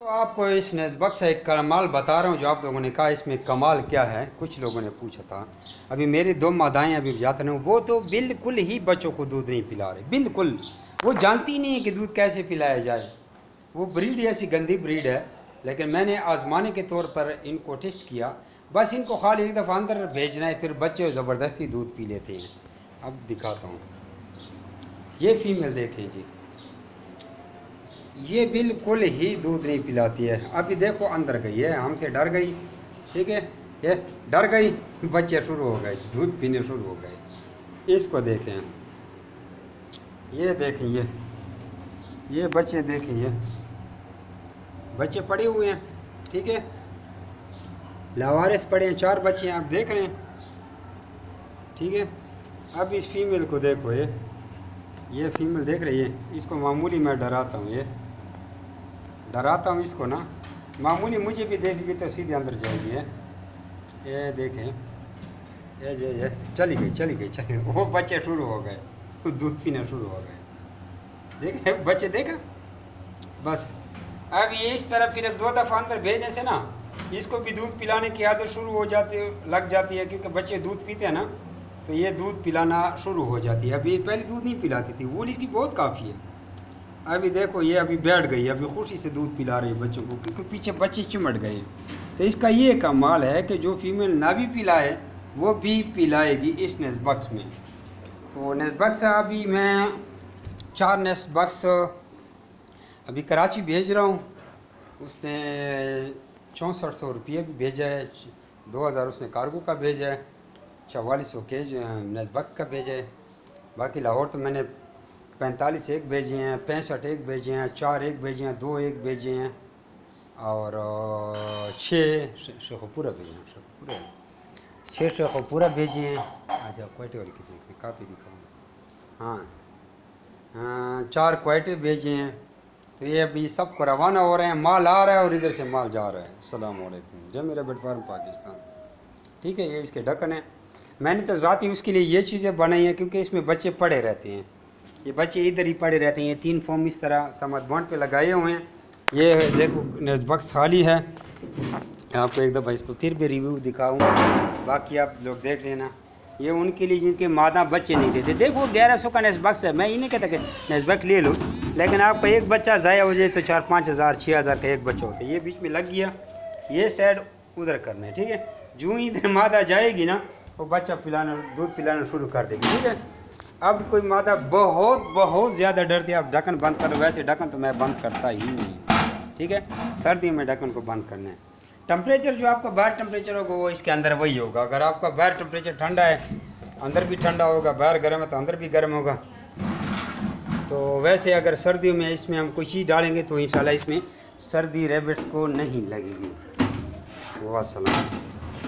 तो आपको इस नेस्बक से एक कमाल बता रहा हूँ जो आप लोगों ने कहा इसमें कमाल क्या है। कुछ लोगों ने पूछा था, अभी मेरी दो मादाएँ अभी जाते हैं, वो तो बिल्कुल ही बच्चों को दूध नहीं पिला रहे, बिल्कुल वो जानती नहीं है कि दूध कैसे पिलाया जाए। वो ब्रीड ऐसी गंदी ब्रीड है, लेकिन मैंने आजमाने के तौर पर इनको टेस्ट किया। बस इनको खाली एक दफ़ा अंदर भेजना है, फिर बच्चे ज़बरदस्ती दूध पी लेते हैं। अब दिखाता हूँ, ये फीमेल देखें जी, ये बिल्कुल ही दूध नहीं पिलाती है। अभी देखो अंदर गई है, हमसे डर गई, ठीक है, ये डर गई, बच्चे शुरू हो गए, दूध पीने शुरू हो गए। इसको देखें, ये देखें, ये बच्चे देखें, ये बच्चे पड़े हुए हैं, ठीक है, लावारिस पड़े हैं, 4 बच्चे हैं, आप देख रहे हैं, ठीक है। अब इस फीमेल को देखो, ये फीमेल देख रही है, इसको मामूली मैं डराता हूँ, ये डराता हूँ इसको ना, मामूली मुझे भी देखेगी तो सीधे अंदर जाएगी है। ये देखें, ये चली गई, वो बच्चे शुरू हो गए, दूध पीना शुरू हो गए, देखे बच्चे, देखा। बस अब ये इस तरह फिर 2 दफ़ा अंदर भेजने से ना इसको भी दूध पिलाने की आदत शुरू हो लग जाती है, क्योंकि बच्चे दूध पीते हैं ना, तो ये दूध पिलाना शुरू हो जाती है। अभी पहले दूध नहीं पिलाती थी, वूल इसकी बहुत काफ़ी है। अभी देखो ये अभी बैठ गई, अभी खुशी से दूध पिला रही है बच्चों को, क्योंकि पीछे बच्चे चिमट गए हैं। तो इसका ये कमाल है कि जो फीमेल ना भी पिलाए वो भी पिलाएगी इस नेस्बक्स में। तो नेस्बक्स अभी मैं 4 नेस्बक्स अभी कराची भेज रहा हूँ। उसने 6400 रुपये भी भेजा है, 2000 उसने कार्गो का भेजा है, 4400 केज नेस्बक का भेजा है। बाकी लाहौर तो मैंने 45 एक भेजे हैं, 65 एक भेजे हैं, 4 एक भेजे हैं, 2 एक भेजे हैं, और 6 शेखपुरा भेजे हैं, 6 शेखपुरा भेजे हैं। अच्छा, क्वाइटे वाली कितनी काफ़ी दिखाऊँगा, हाँ 4 क्वाइटे भेजे हैं। तो ये अभी सबको रवाना हो रहे हैं, माल आ रहा है और इधर से माल जा रहा है। अस्सलाम वालेकुम, जय मेरा बेट फार्म पाकिस्तान, ठीक है। ये इसके ढक्कन है, मैंने तो ज़ाती उसके लिए ये चीज़ें बनाई हैं क्योंकि इसमें बच्चे पड़े रहते हैं, ये बच्चे इधर ही पड़े रहते हैं। ये 3 फॉर्म इस तरह समझ बॉन्ड पे लगाए हुए हैं। ये देखो नेस्बक्स खाली है, आपको एक दफ़ा इसको फिर भी रिव्यू दिखाऊँ, बाकी आप लोग देख लेना। ये उनके लिए जिनके मादा बच्चे नहीं देते। देखो 1100 का नेस्बक्स है, मैं ये नहीं कहता कि नेस्बक ले लो, लेकिन आपका एक बच्चा ज़ाया हो जाए तो 4-5 हज़ार 6 हज़ार का एक बच्चा होता है। ये बीच में लग गया, ये साइड उधर करना है, ठीक है। जो ही इधर मादा जाएगी ना, वो बच्चा दूध पिलाना शुरू कर देगी, ठीक है। अब कोई मादा बहुत ज़्यादा डरती है, आप ढक्कन बंद कर दो। वैसे ढक्कन तो मैं बंद करता ही नहीं, ठीक है। सर्दियों में ढक्कन को बंद करना है। टेम्परेचर जो आपका बाहर टेम्परेचर होगा वो इसके अंदर वही होगा। अगर आपका बाहर टेम्परेचर ठंडा है, अंदर भी ठंडा होगा, बाहर गर्म है तो अंदर भी गर्म होगा। तो वैसे अगर सर्दियों में इसमें हम कोई चीज़ डालेंगे तो इंशाल्लाह इसमें सर्दी रैबिट्स को नहीं लगेगी। वाह सलाम।